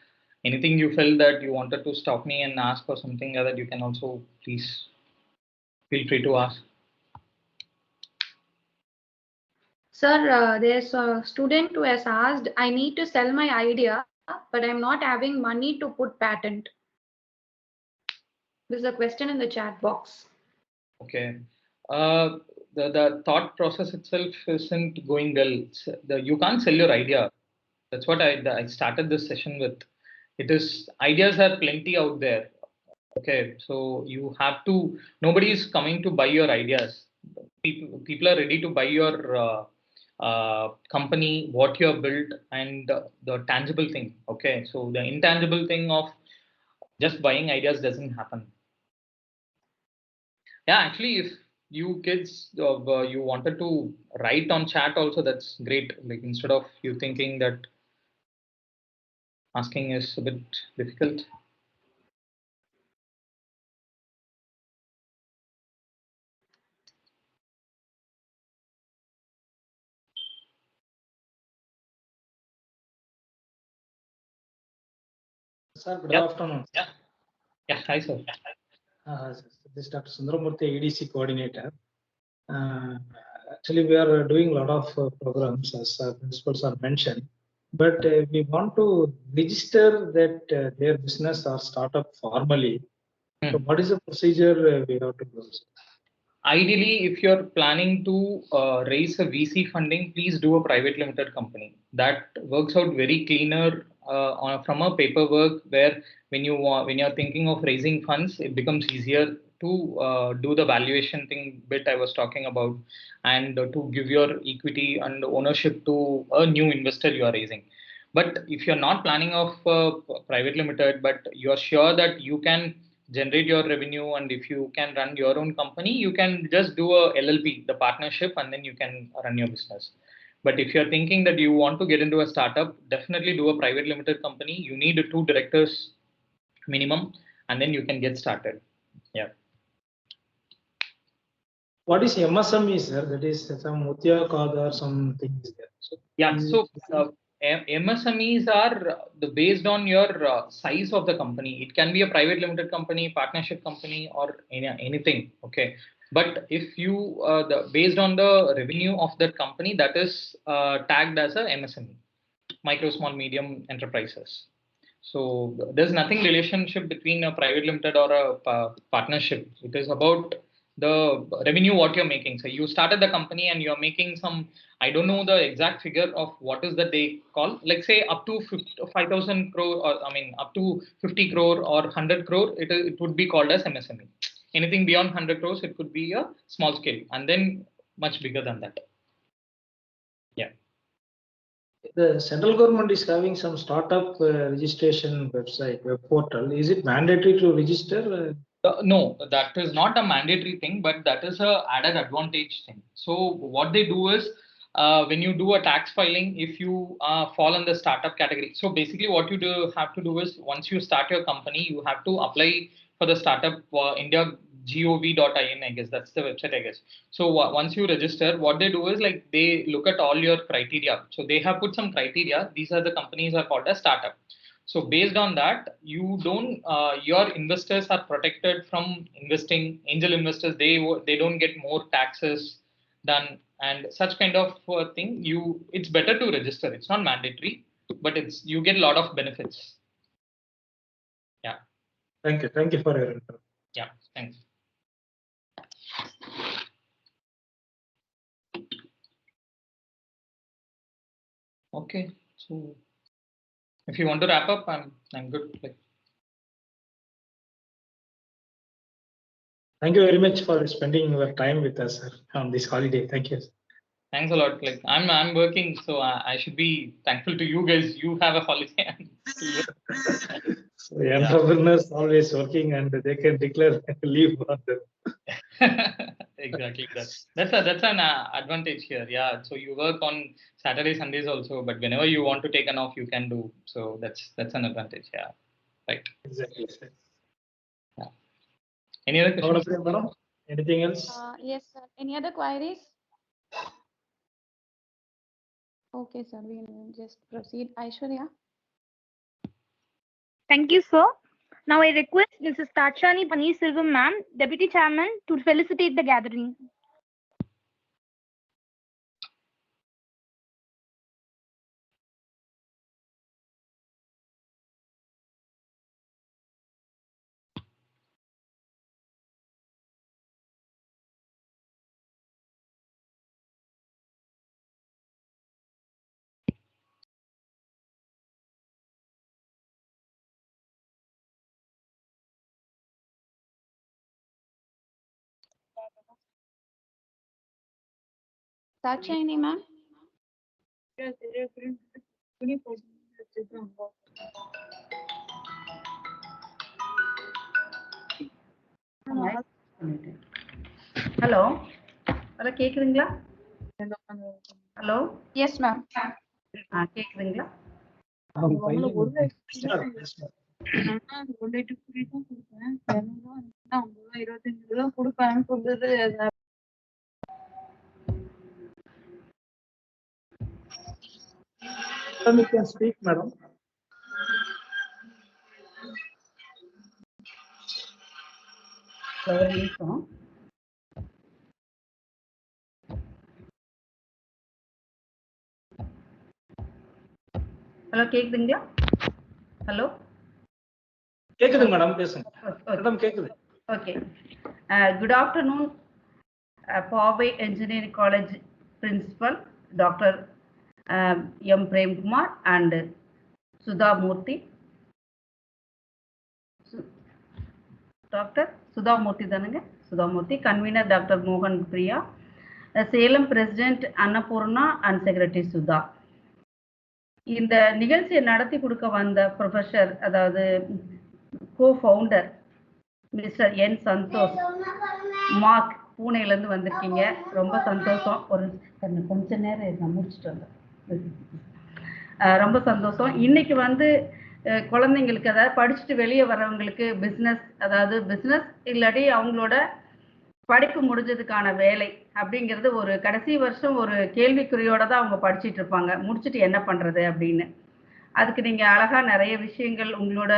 Anything you felt that you wanted to stop me and ask or something that you can also please feel free to ask. Sir, there's a student who has asked, I need to sell my idea, but I'm not having money to put patent. There's a question in the chat box. Okay. The thought process itself isn't going well. You can't sell your idea. That's what I started this session with. It is, ideas are plenty out there. Okay, so you have to. Nobody is coming to buy your ideas. People are ready to buy your company, what you have built, and the tangible thing. Okay, so the intangible thing of just buying ideas doesn't happen. Yeah, actually, if you kids you wanted to write on chat also, that's great. Like instead of you thinking that asking is a bit difficult. Sir, good afternoon. Yeah, hi sir. This is Dr. Sundaramurthy, EDC coordinator. Actually, we are doing a lot of programs, as principals are mentioned. but we want to register that their business or startup formally. So what is the procedure we have to do? Ideally, if you're planning to raise a VC funding, please do a private limited company. That works out very cleaner from a paperwork, where when you're thinking of raising funds, it becomes easier to do the valuation thing bit I was talking about, and to give your equity and ownership to a new investor you are raising. But if you're not planning of private limited, but you're sure that you can generate your revenue, and if you can run your own company, you can just do a LLP, the partnership, and then you can run your business. But if you're thinking that you want to get into a startup, definitely do a private limited company. You need 2 directors minimum, and then you can get started. Yeah. What is MSME, sir? That is some Mutya card or something is there. So, yeah. So MSMEs are based on your size of the company. It can be a private limited company, partnership company, or anything. Okay. But if you based on the revenue of that company, that is tagged as a MSME, micro, small, medium enterprises. So there's nothing relationship between a private limited or a partnership. It is about the revenue what you're making. So you started the company and you're making some, I don't know the exact figure of what is that they call, like say up to 5,000 crore, or I mean up to 50 crore or 100 crore, it would be called as MSME. Anything beyond 100 crores, it could be a small scale, and then much bigger than that. Yeah. The central government is having some startup registration website, web portal. Is it mandatory to register? No, that is not a mandatory thing, but that is a added advantage thing. So what they do is, when you do a tax filing, if you fall in the startup category, so basically what you have to do is, once you start your company, you have to apply for the startup India gov.in, I guess that's the website, I guess. So once you register, what they do is, like, they look at all your criteria. So they have put some criteria. These are the companies are called as startup. So based on that, you don't your investors are protected from investing. Angel investors, they don't get more taxes than, and such kind of thing. It's better to register. It's not mandatory, but you get a lot of benefits. Yeah. Thank you. Thank you for your input. Yeah. Thanks. Okay. So if you want to wrap up, I'm good. Like, thank you very much for spending your time with us, sir, on this holiday. Thank you. thanks a lot. Like, I'm working, so I should be thankful to you guys. You have a holiday. So entrepreneurs always working, and they can declare leave on them. Exactly. That's an advantage here. Yeah. So you work on Saturday, Sundays also, but whenever you want to take an off, you can do. So that's an advantage. Yeah. Right. Exactly. Yeah. Any other questions? Anything else? Yes, sir. Any other queries? Okay, sir. We'll just proceed. Aishwarya. Thank you, sir. Now I request Mrs. Tachani Paneerselvam, ma'am, Deputy Chairman, to felicitate the gathering. Tachani, ma'am. Hello. Hello, கேக்குதுங்களா? Hello. Yes, ma'am. கேக்குதுங்களா? You can speak, madam. Hello கேக்குதுங்களா? Hello கேக்குதுங்க madam, பேசுங்க madam, கேக்குது. Okay. Good afternoon, பாவை Engineering College Principal Dr. M. Premkumar and Sudha Murthy. Dr. Sudha Murthy தானுங்க? Sudha Murthy, Convener Dr. Mohan Priya, Salem President Annapurna and Secretary Sudha. இந்த நிகழ்ச்சியை நடத்தி கொடுக்க வந்த ப்ரொஃபஸர், அதாவது கோ-ஃபவுண்டர் மிஸ்டர் என் சந்தோஷ் மார்க், பூனேலேருந்து வந்திருக்கீங்க. ரொம்ப சந்தோஷம். கொஞ்ச நேரம் நான் முடிச்சுட்டு வந்தேன். ரொம்ப சந்தோஷம். இன்னைக்கு வந்து குழந்தைங்களுக்கு, அதாவது படிச்சுட்டு வெளியே வர்றவங்களுக்கு பிஸ்னஸ், அதாவது பிஸ்னஸ் இல்லாட்டி அவங்களோட படிப்பு முடிஞ்சதுக்கான வேலை அப்படிங்கிறது ஒரு கடைசி வருஷம் ஒரு கேள்விக்குறியோட தான் அவங்க படிச்சுட்டு இருப்பாங்க, முடிச்சுட்டு என்ன பண்றது அப்படின்னு. அதுக்கு நீங்க அழகா நிறைய விஷயங்கள் உங்களோட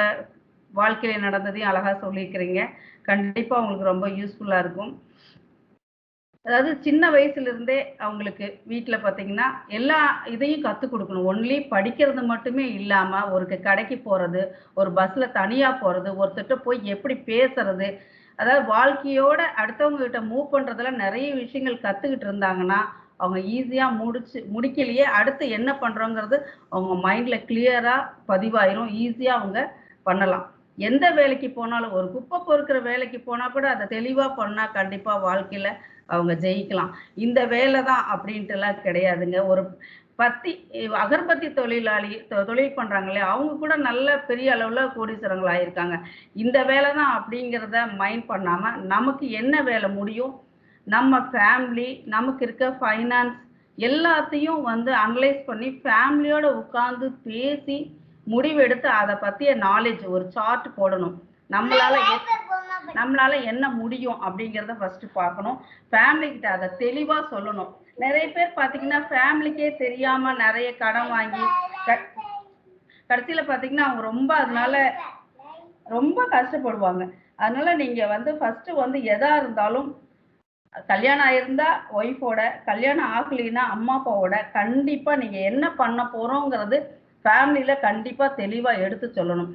வாழ்க்கையில நடந்ததையும் அழகா சொல்லியிருக்கிறீங்க. கண்டிப்பா அவங்களுக்கு ரொம்ப யூஸ்ஃபுல்லா இருக்கும். அதாவது சின்ன வயசுல இருந்தே அவங்களுக்கு வீட்டுல பாத்தீங்கன்னா எல்லா இதையும் கத்துக் கொடுக்கணும். ஒன்லி படிக்கிறது மட்டுமே இல்லாம ஒரு கடைக்கு போறது, ஒரு பஸ்ல தனியா போறது, ஒருத்தர்கிட்ட போய் எப்படி பேசுறது, அதாவது வாழ்க்கையோட அடுத்தவங்க கிட்ட மூவ் பண்றதுல நிறைய விஷயங்கள் கத்துக்கிட்டு இருந்தாங்கன்னா அவங்க ஈஸியா முடிக்கலையே அடுத்து என்ன பண்றோங்கிறது அவங்க மைண்ட்ல கிளியரா பதிவாயிரும். ஈஸியா அவங்க பண்ணலாம். எந்த வேலைக்கு போனாலும், ஒரு குப்பை பொறுக்கிற வேலைக்கு போனா கூட அதை தெளிவா பண்ணா கண்டிப்பா வாழ்க்கையில அவங்க ஜெயிக்கலாம். இந்த வேலை தான் அப்படின்ட்டு எல்லாம் கிடையாதுங்க. ஒரு அகர்பத்தி தொழிலாளி தொழில் பண்றாங்களே, அவங்க கூட நல்ல பெரிய அளவுல கோடீஸ்வரங்கள் ஆயிருக்காங்க. இந்த வேலை தான் அப்படிங்கிறத மைண்ட் பண்ணாம நமக்கு என்ன வேலை முடியும், நம்ம ஃபேமிலி, நமக்கு இருக்க ஃபைனான்ஸ் எல்லாத்தையும் வந்து அனலைஸ் பண்ணி ஃபேமிலியோட உட்கார்ந்து பேசி முடிவெடுத்து அதை பத்திய நாலேஜ் ஒரு சார்ட் போடணும். நம்மளால என்ன முடியும் அப்படிங்கிறத ஃபர்ஸ்ட் பார்க்கணும். ஃபேமிலி கிட்ட அதை தெளிவா சொல்லணும். நிறைய பேர் பாத்தீங்கன்னா ஃபேமிலிக்கே தெரியாம நிறைய கடன் வாங்கி கடைசியில பாத்தீங்கன்னா அவங்க ரொம்ப அதனால ரொம்ப கஷ்டப்படுவாங்க. அதனால நீங்க வந்து ஃபர்ஸ்ட் வந்து எதா இருந்தாலும், கல்யாணம் ஆயிருந்தா ஒய்ஃபோட, கல்யாணம் ஆகலைன்னா அம்மா அப்பாவோட கண்டிப்பா நீங்க என்ன பண்ண போறோங்கிறது ஃபேமிலியில கண்டிப்பா தெளிவா எடுத்து சொல்லணும்.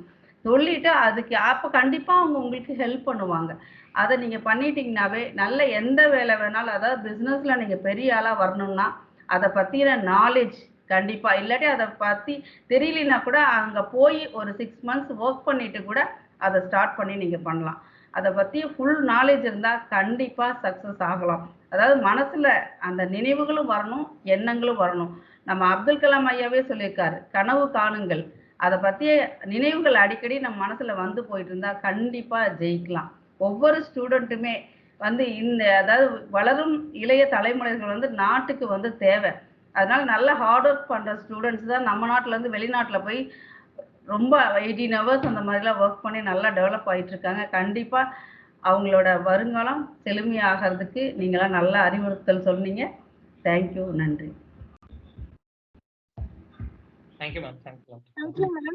சொல்லிட்டு அதுக்கு அப்ப கண்டிப்பா அவங்க உங்களுக்கு ஹெல்ப் பண்ணுவாங்க. அதை நீங்க பண்ணிட்டீங்கன்னாவே நல்ல எந்த வேலை வேணாலும், அதாவது பிசினஸ்ல நீங்க பெரிய ஆளா வரணும்னா அதை பத்தின நாலேஜ் கண்டிப்பா, இல்லாட்டி அதை பத்தி தெரியலனா கூட அங்க போய் ஒரு 6 months ஒர்க் பண்ணிட்டு கூட அதை ஸ்டார்ட் பண்ணி நீங்க பண்ணலாம். அதை பத்தி ஃபுல் நாலேஜ் இருந்தா கண்டிப்பா சக்சஸ் ஆகலாம். அதாவது மனசுல அந்த நினைவுகளும் வரணும், எண்ணங்களும் வரணும். நம்ம அப்துல் கலாம் ஐயாவே சொல்லியிருக்காரு, கனவு காணுங்கள். அதை பத்திய நினைவுகள் அடிக்கடி நம்ம மனசுல வந்து போயிட்டு இருந்தா கண்டிப்பா ஜெயிக்கலாம். ஒவ்வொரு ஸ்டூடெண்ட்டுமே வந்து அதாவது வளரும் இளைய தலைமுறைகள் வந்து நாட்டுக்கு வந்து தேவை. அதனால நல்ல ஹார்ட் ஒர்க் பண்ற ஸ்டூடெண்ட்ஸ் தான் நம்ம நாட்டுல இருந்து வெளிநாட்டுல போய் ரொம்ப 18 hours அந்த மாதிரிலாம் ஒர்க் பண்ணி நல்லா டெவலப் ஆயிட்டு இருக்காங்க. கண்டிப்பா அவங்களோட வருங்காலம் செழுமையாகிறதுக்கு நீங்களாம் நல்ல அறிவுறுத்தல் சொன்னீங்க. தேங்க்யூ, நன்றி. Thank you, ma'am. Thank you. Thank you, madam.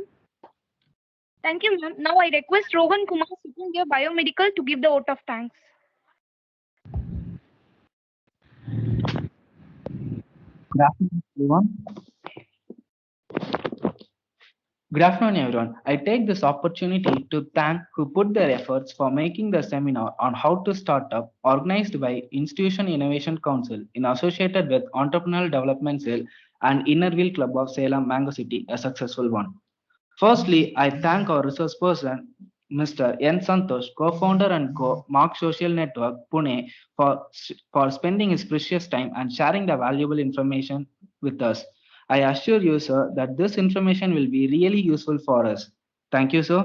Thank you, ma'am. Now I request Rohan Kumar, second year biomedical, to give the vote of thanks. Good afternoon, everyone. Good afternoon, everyone. I take this opportunity to thank who put their efforts for making the seminar on how to start up, organized by Institution Innovation Council in associated with Entrepreneurship Development Cell and Innerville Club of Salem Mango City, a successful one. Firstly, I thank our resource person, Mr. N. Santosh, co-founder and Mark Social Network, Pune, for spending his precious time and sharing the valuable information with us. I assure you, sir, that this information will be really useful for us. Thank you, sir.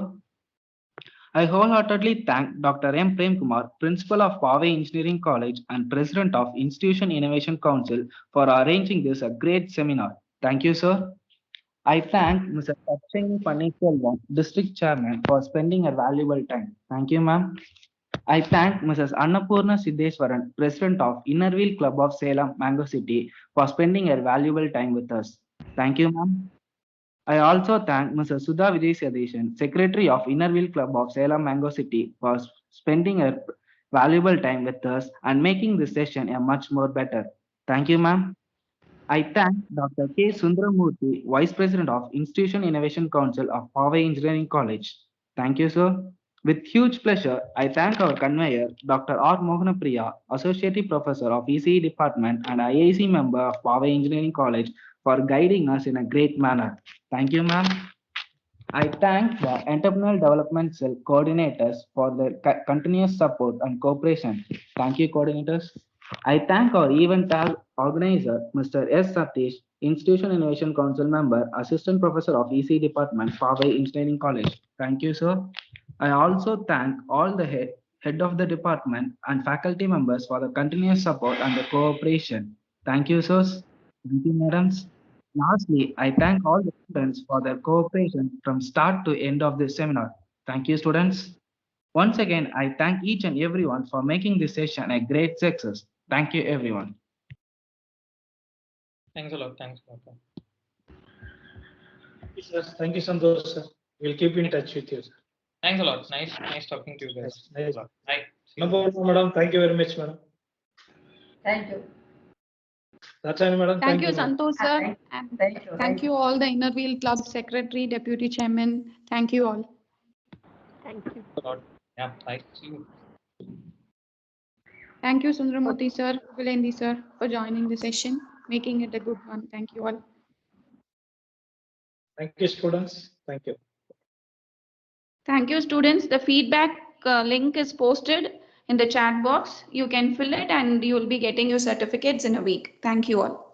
I wholeheartedly thank Dr. M. Premkumar, Principal of Poway Engineering College and President of Institution Innovation Council, for arranging this a great seminar. Thank you, sir. I thank Mr. Sachin Paneerselvam, District Chairman, for spending her valuable time. Thank you, ma'am. I thank Mrs. Annapurna Siddeswaran, President of Innerville Club of Salem Mango City, for spending her valuable time with us. Thank you, ma'am. I also thank Mrs. Sudha Vijaysadeshan, Secretary of Innerville Club of Salem Mango City, for spending her valuable time with us and making this session a much more better. Thank you, ma'am. I thank Dr. K. Sundaramurthy, Vice President of Institution Innovation Council of Poway Engineering College. Thank you, sir. With huge pleasure, I thank our conveyor, Dr. R. Mohanapriya, Associate Professor of ECE Department and IIC member of Poway Engineering College, for guiding us in a great manner. Thank you, ma'am. I thank the Entrepreneurial Development Cell coordinators for their continuous support and cooperation. Thank you, coordinators. I thank our event organizer, Mr. S. Satish, Institution Innovation Council member, Assistant Professor of EC Department, Poway Engineering College. Thank you, sir. I also thank all the head of the department and faculty members for the continuous support and the cooperation. Thank you, sirs. Thank you, madams. Lastly, I thank all the students for their cooperation from start to end of this seminar. Thank you, students. Once again, I thank each and everyone for making this session a great success. Thank you, everyone. Thanks a lot. Thanks a lot. Yes, thank you, Santosh, sir. We'll keep in touch with you, sir. Thanks a lot. Nice talking to you guys. Nice. Bye. No problem, madam. Thank you very much, madam. Thank you. That's all, madam. Thank you, madam. Santosh, sir. And thank you all the Inner Wheel Club Secretary, Deputy Chairman. Thank you all. Thank you. A lot. Yeah, bye. See you. Thank you, Sundaramurthy sir, Vilendi sir, for joining the session, making it a good one. Thank you all. Thank you, students. Thank you. Thank you, students. The feedback link is posted in the chat box. You can fill it and you will be getting your certificates in a week. Thank you all.